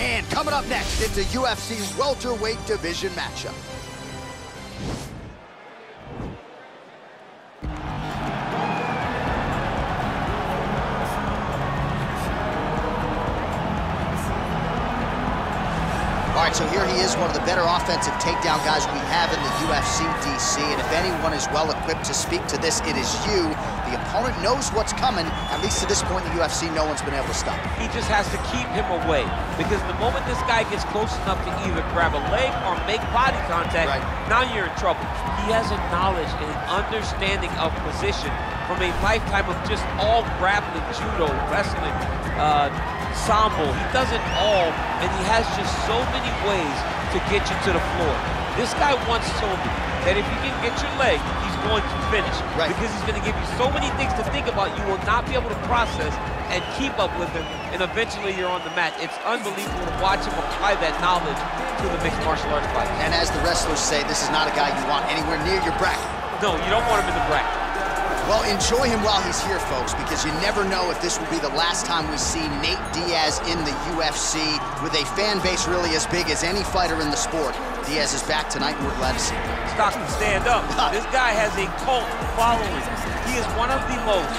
And coming up next, it's a UFC welterweight division matchup. All right, so here he is, one of the better offensive takedown guys we have in the UFC, DC. And if anyone is well-equipped to speak to this, it is you. The opponent knows what's coming. At least to this point in the UFC, no one's been able to stop him. He just has to keep him away, because the moment this guy gets close enough to either grab a leg or make body contact, now you're in trouble. He has a knowledge and an understanding of position from a lifetime of just all grappling, judo, wrestling, sambo. He does it all, and he has just so many ways to get you to the floor. This guy once told me that if you can get your leg, he's going to finish. Because he's going to give you so many things to think about, you will not be able to process and keep up with him, and eventually you're on the mat. It's unbelievable to watch him apply that knowledge to the mixed martial arts fight. And as the wrestlers say, this is not a guy you want anywhere near your bracket. No, you don't want him in the bracket. Well, enjoy him while he's here, folks, because you never know if this will be the last time we see Nate Diaz in the UFC with a fan base really as big as any fighter in the sport. Diaz is back tonight, and we're glad to see him. Stockton, stand up. This guy has a cult following. He is one of the most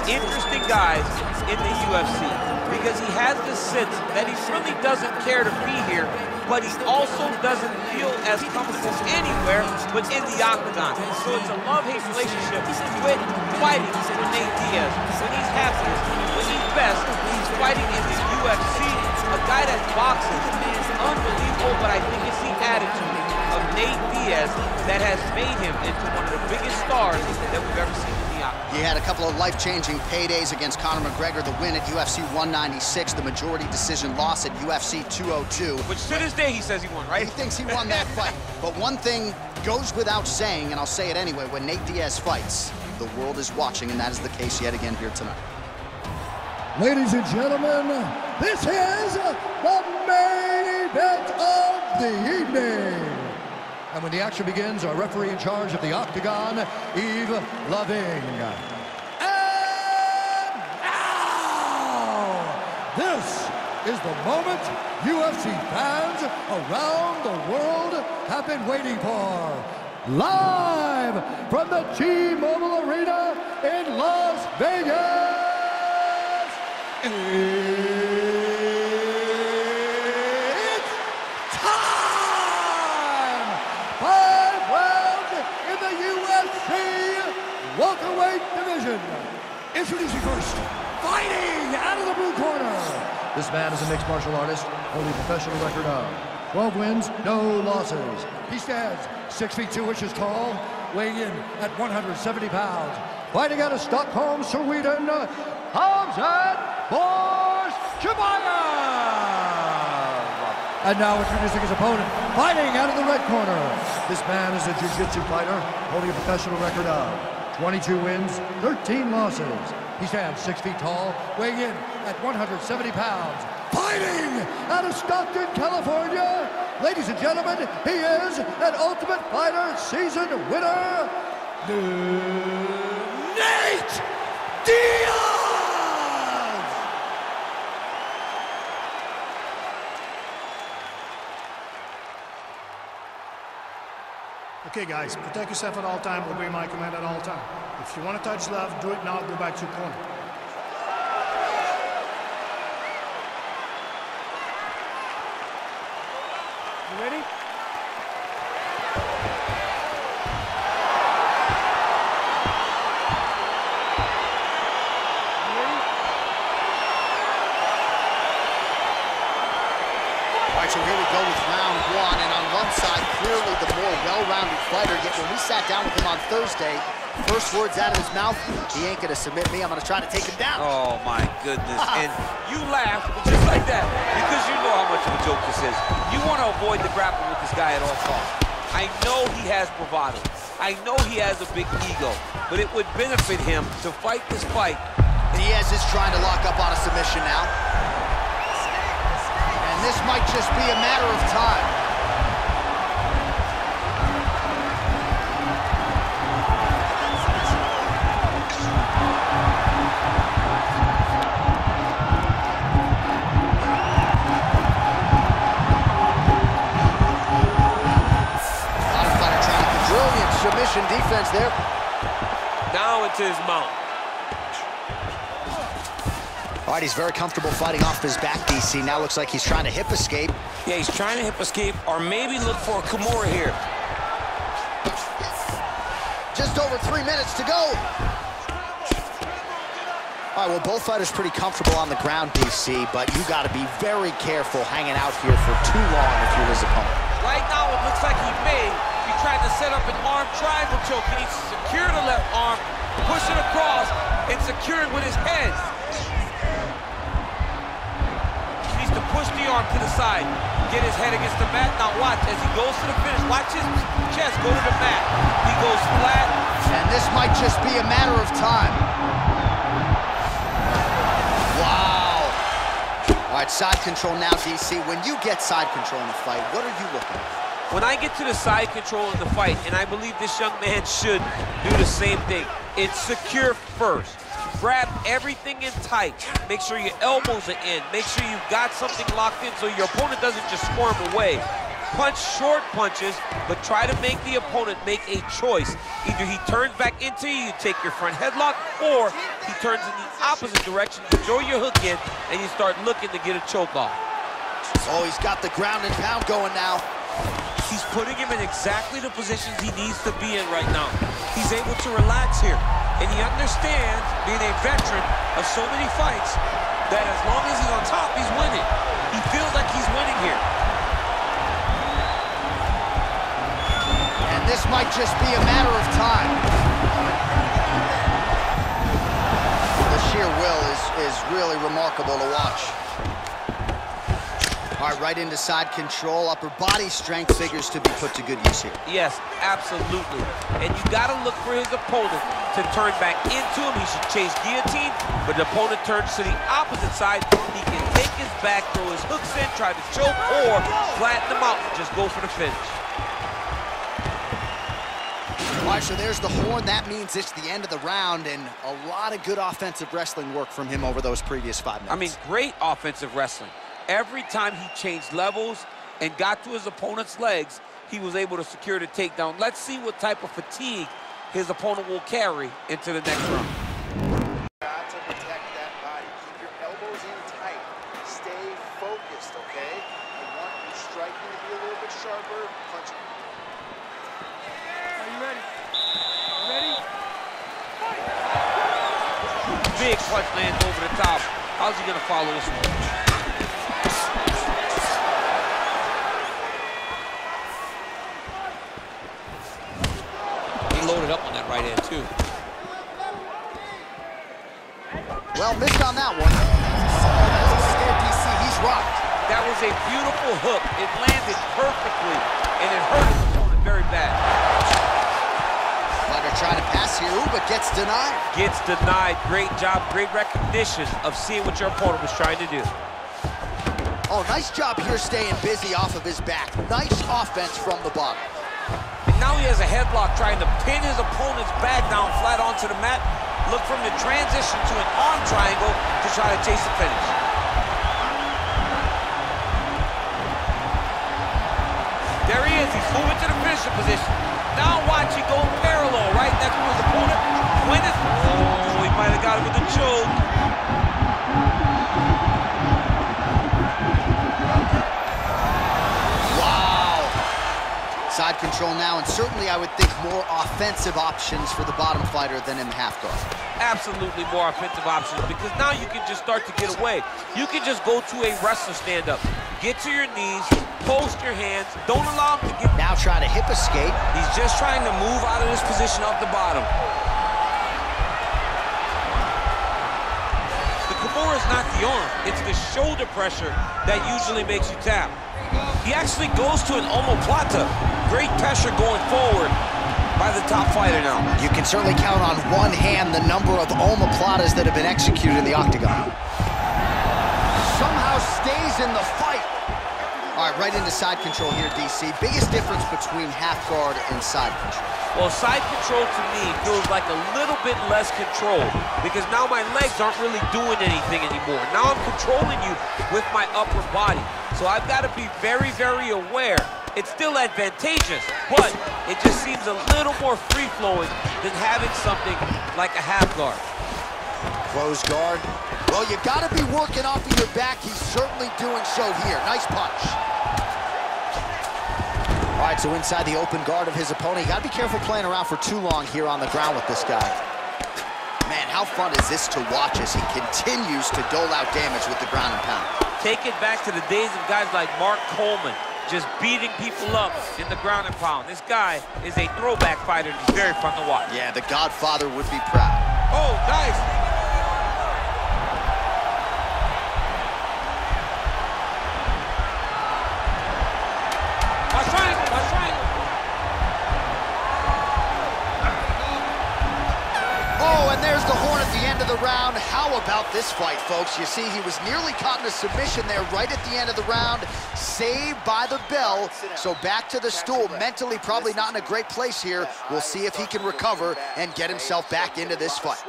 interesting guys in the UFC because he has this sense that he really doesn't care to be here, but he also doesn't feel as comfortable anywhere but in the octagon. So it's a love-hate relationship with fighting for Nate Diaz. When he's happiest, when he's best, he's fighting in the UFC. A guy that boxes is unbelievable, but I think it's the attitude of Nate Diaz that has made him into one of the biggest stars that we've ever seen in the octagon. He had a couple of life-changing paydays against Conor McGregor, the win at UFC 196, the majority decision loss at UFC 202. Which to this day he says he won, right? He thinks he won that fight. But one thing goes without saying, and I'll say it anyway, when Nate Diaz fights, the world is watching, and that is the case yet again here tonight. Ladies and gentlemen, this is the main event of the evening. And when the action begins, our referee in charge of the octagon, Yves Loving. And now, this is the moment UFC fans around the world have been waiting for. Live from the T-Mobile Arena in Las Vegas. It's time! 5 rounds in the UFC welterweight division. Introducing first, fighting out of the blue corner. This man is a mixed martial artist, holding a professional record of 12 wins, no losses. He stands 6 feet 2 inches tall, weighing in at 170 pounds. Fighting out of Stockholm, Sweden, Khamzat Chimaev! And now introducing his opponent, fighting out of the red corner. This man is a jiu-jitsu fighter, holding a professional record of 22 wins, 13 losses. He stands 6 feet tall, weighing in at 170 pounds. Fighting out of Stockton, California, ladies and gentlemen, he is an Ultimate Fighter season winner, Nate Diaz! Okay, guys, protect yourself at all time, obey my command at all time. If you want to touch left, do it now, go back to your corner. You ready? So here we go with round one, and on one side, clearly the more well-rounded fighter, yet when we sat down with him on Thursday, first words out of his mouth, he ain't gonna submit me, I'm gonna try to take him down. Oh my goodness, and you laugh just like that, because you know how much of a joke this is. You wanna avoid the grapple with this guy at all costs. I know he has bravado, I know he has a big ego, but it would benefit him to fight this fight. Diaz is trying to lock up on a submission now. This might just be a matter of time. defense there. Now into his mount. All right, he's very comfortable fighting off his back, DC. Now looks like he's trying to hip escape. Yeah, he's trying to hip escape or maybe look for a Kimura here. Just over 3 minutes to go. All right, well, both fighters pretty comfortable on the ground, DC, but you got to be very careful hanging out here for too long if you're his opponent. Right now, it looks like he tried to set up an arm triangle choke. He needs to secure the left arm, push it across, and secure it with his head. He needs to push the arm to the side, get his head against the mat. Now watch, as he goes to the finish, watch his chest go to the mat. He goes flat. And this might just be a matter of time. Wow. All right, side control now, DC. When you get side control in a fight, what are you looking at? When I get to the side control in the fight, and I believe this young man should do the same thing, it's secure first. Grab everything in tight. Make sure your elbows are in. Make sure you've got something locked in so your opponent doesn't just squirm away. Punch short punches, but try to make the opponent make a choice. Either he turns back into you, you take your front headlock, or he turns in the opposite direction, you throw your hook in, and you start looking to get a choke off. Oh, he's got the ground and pound going now. He's putting him in exactly the positions he needs to be in right now. He's able to relax here. And he understands, being a veteran of so many fights, that as long as he's on top, he's winning. He feels like he's winning here. And this might just be a matter of time. The sheer will is really remarkable to watch. All right, right into side control. Upper body strength figures to be put to good use here. Yes, absolutely. And you got to look for his opponent to turn back into him. He should chase guillotine, but the opponent turns to the opposite side. He can take his back, throw his hooks in, try to choke, or flatten him out and just go for the finish. All right, so there's the horn. That means it's the end of the round, and a lot of good offensive wrestling work from him over those previous 5 minutes. I mean, great offensive wrestling. Every time he changed levels and got to his opponent's legs, he was able to secure the takedown. Let's see what type of fatigue his opponent will carry into the next round. Got to protect that body. Keep your elbows in tight. Stay focused, okay? I want your striking to be a little bit sharper. Punching. Are you ready? Ready? Big punch lands over the top. How's he going to follow this one? Loaded up on that right hand, too. Well, missed on that one. DC, he's rocked. That was a beautiful hook. It landed perfectly, and it hurt his opponent very bad. Fighter trying to pass here, but gets denied. Gets denied. Great job, great recognition of seeing what your opponent was trying to do. Oh, nice job here staying busy off of his back. Nice offense from the bottom. Now he has a headlock trying to pin his opponent's back down flat onto the mat. Look from the transition to an arm triangle to try to chase the finish. There he is. He's moving to the finisher position. Now watch, he go parallel right next to his opponent. Win it. Oh, he might have got him with a choke. Side control now, and certainly I would think more offensive options for the bottom fighter than in the half guard. Absolutely more offensive options, because now you can just start to get away. You can just go to a wrestler stand-up. Get to your knees, post your hands, don't allow him to get... Now trying to hip escape. He's just trying to move out of this position off the bottom. The Kimura is not the arm, it's the shoulder pressure that usually makes you tap. He actually goes to an omoplata. Great pressure going forward by the top fighter now. You can certainly count on one hand the number of omoplatas that have been executed in the octagon. Somehow stays in the fight. All right, right into side control here, DC. Biggest difference between half guard and side control? Well, side control to me feels like a little bit less control, because now my legs aren't really doing anything anymore. Now I'm controlling you with my upper body. So I've got to be very, very aware it's still advantageous, but it just seems a little more free-flowing than having something like a half guard. Close guard. Well, you got to be working off of your back. He's certainly doing so here. Nice punch. All right, so inside the open guard of his opponent. You got to be careful playing around for too long here on the ground with this guy. Man, how fun is this to watch as he continues to dole out damage with the ground and pound. Take it back to the days of guys like Mark Coleman, just beating people up in the ground and pound. This guy is a throwback fighter, and he's very fun to watch. Yeah, the Godfather would be proud. Oh, nice. Watch triangle, watch triangle. Oh, and there's the horn at the end of the round. How about this fight, folks? You see, he was nearly caught in a submission there right at the end of the round. Saved by the bell. So back to the stool. Mentally probably not in a great place here. We'll see if he can recover and get himself back into this fight.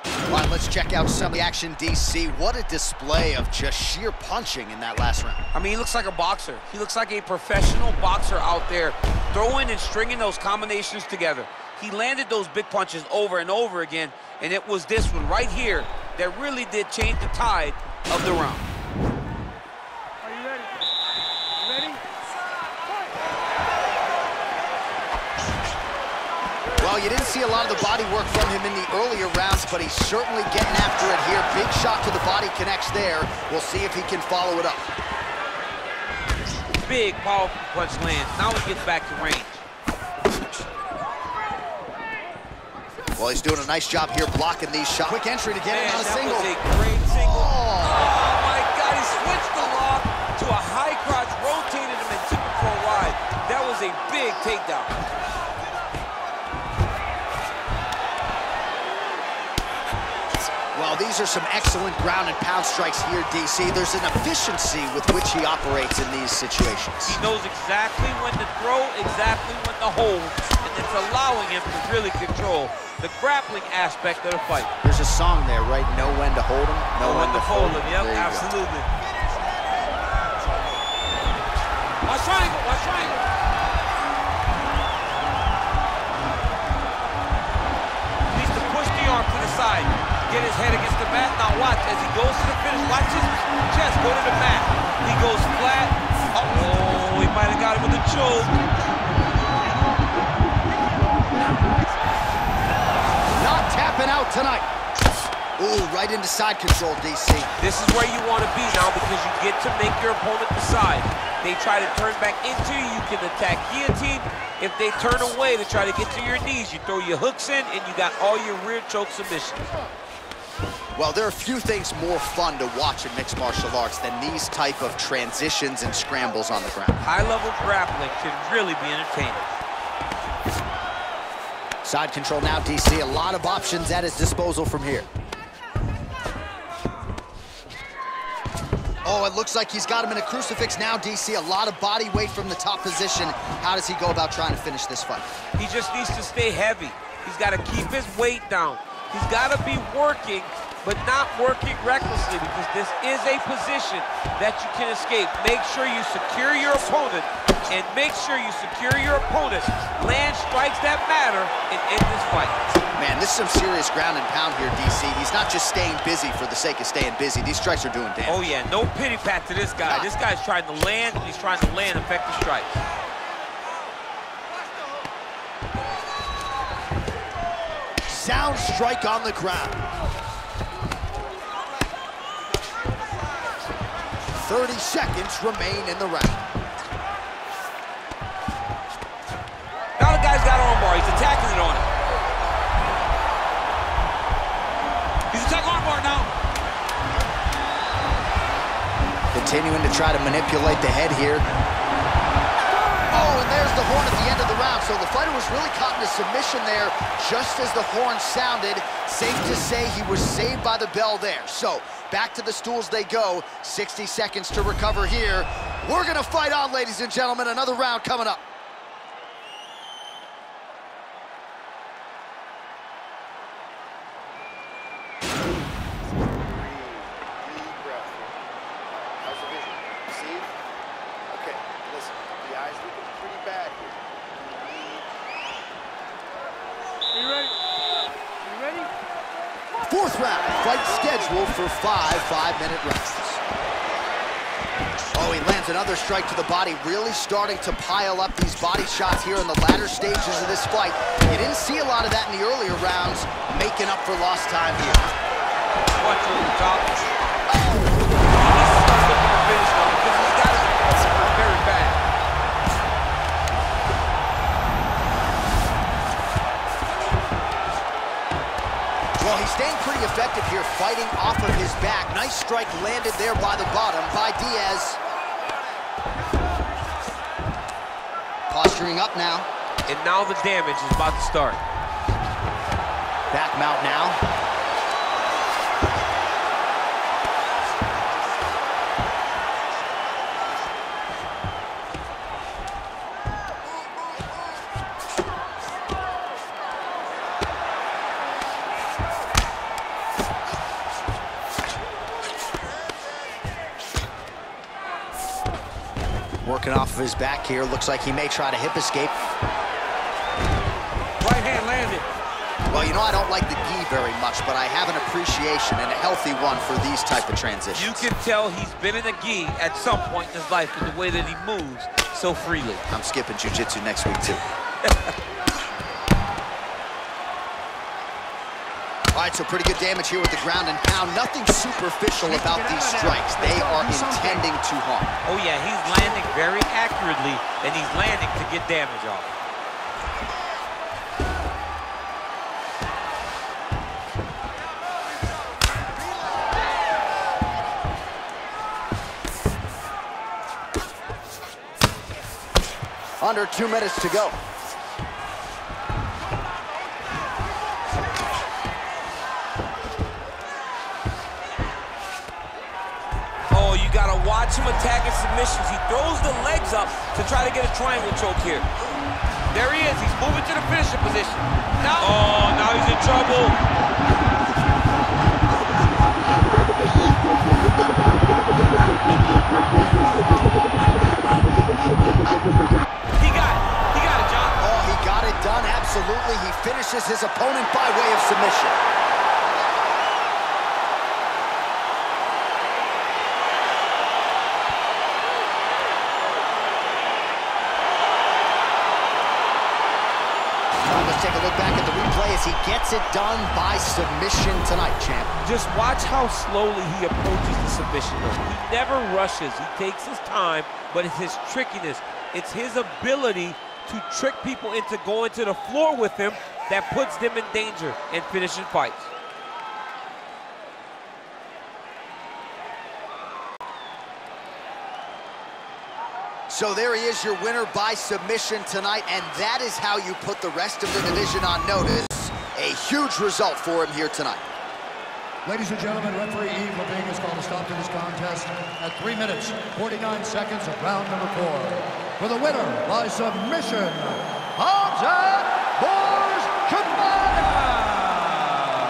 All right, let's check out some of the action, DC. What a display of just sheer punching in that last round. I mean, he looks like a boxer. He looks like a professional boxer out there, throwing and stringing those combinations together. He landed those big punches over and over again, and it was this one right here that really did change the tide of the round. Are you ready? You ready? Well, you didn't see a lot of the body work from him in the earlier rounds, but he's certainly getting after it here. Big shot to the body connects there. We'll see if he can follow it up. Big, powerful punch lands. Now he gets back to range. Well, he's doing a nice job here blocking these shots. Quick entry to get him on a single. That was a great single. Oh, My God, he switched the lock to a high crotch, rotated him and took him for a ride. That was a big takedown. Well, these are some excellent ground and pound strikes here, DC. There's an efficiency with which he operates in these situations. He knows exactly when to throw, exactly when to hold, and it's allowing him to really control the grappling aspect of the fight. There's a song there, right? Know when to hold him, know when to fold him. Yep, absolutely. Watch triangle, watch triangle. Needs to push the arm to the side. Get his head against the mat. Now watch as he goes to the finish. Watch his chest go to the mat. He goes flat. Oh, he might have got him with a choke. Not tapping out tonight. Ooh, right into side control, DC. This is where you want to be now because you get to make your opponent decide. They try to turn back into you, you can attack guillotine. If they turn away to try to get to your knees, you throw your hooks in and you got all your rear choke submissions. Well, there are few things more fun to watch in mixed martial arts than these type of transitions and scrambles on the ground. High-level grappling can really be entertaining. Side control now, DC. A lot of options at his disposal from here. Oh, it looks like he's got him in a crucifix now, DC. A lot of body weight from the top position. How does he go about trying to finish this fight? He just needs to stay heavy. He's got to keep his weight down. He's got to be working, but not working recklessly because this is a position that you can escape. Make sure you secure your opponent and make sure you secure your opponent. Land strikes that matter and end this fight. Man, this is some serious ground and pound here, DC. He's not just staying busy for the sake of staying busy. These strikes are doing damage. Oh, yeah, no pity pat to this guy. This guy's trying to land, and he's trying to land effective strikes. Sound strike on the ground. 30 seconds remain in the round. Now the guy's got armbar. He's attacking it on him. He's attacking armbar now. Continuing to try to manipulate the head here. Oh, and there's the horn at the end of the round. So the fighter was really caught in a submission there just as the horn sounded. Safe to say he was saved by the bell there. So back to the stools they go. 60 seconds to recover here. We're going to fight on, ladies and gentlemen. Another round coming up. listen, the eye's looking pretty bad here. Are you ready? Are you ready? Fourth round, fight scheduled for 5-5-minute rests. Oh, he lands another strike to the body, really starting to pile up these body shots here in the latter stages of this fight. You didn't see a lot of that in the earlier rounds, making up for lost time here. Watch over the top. He needs to start looking to finish now because he's got it very bad. Well, he's staying pretty effective here, fighting off of his back. Nice strike landed there by the bottom by Diaz. Posturing up now. And now the damage is about to start. Back mount now. Working off of his back here. Looks like he may try to hip escape. Right hand landed. Well, you know, I don't like the gi very much, but I have an appreciation and a healthy one for these type of transitions. You can tell he's been in a gi at some point in his life with the way that he moves so freely. I'm skipping jiu-jitsu next week, too. All right, so pretty good damage here with the ground and pound. Nothing superficial about these strikes. They are intending to harm. Oh, yeah, he's landing very accurately, and he's landing to get damage off. Under 2 minutes to go. Oh, you gotta watch him attacking submissions. He throws the legs up to try to get a triangle choke here. There he is. He's moving to the finishing position. Now, oh, now he's in trouble. He got it, John. Oh, he got it done, absolutely. He finishes his opponent by way of submission. Let's take a look back at the replay as he gets it done by submission tonight, champ. Just watch how slowly he approaches the submission. He never rushes. He takes his time, but it's his trickiness. It's his ability to trick people into going to the floor with him that puts them in danger and finishing fights. So there he is, your winner by submission tonight, and that is how you put the rest of the division on notice. A huge result for him here tonight. Ladies and gentlemen, referee Yves Levine has called a stop to this contest at 3 minutes, 49 seconds of round number 4. For the winner by submission, Khamzat Chimaev!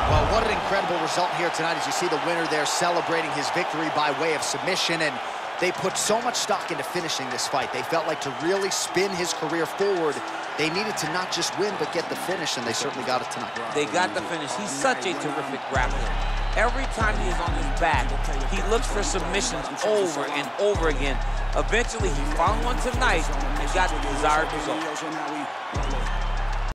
Well, what an incredible result here tonight as you see the winner there celebrating his victory by way of submission, and they put so much stock into finishing this fight. They felt like to really spin his career forward, they needed to not just win, but get the finish, and they certainly got it tonight. They got the finish. He's such a terrific grappler. Every time he is on his back, he looks for submissions over and over again. Eventually, he found one tonight and got the desired result.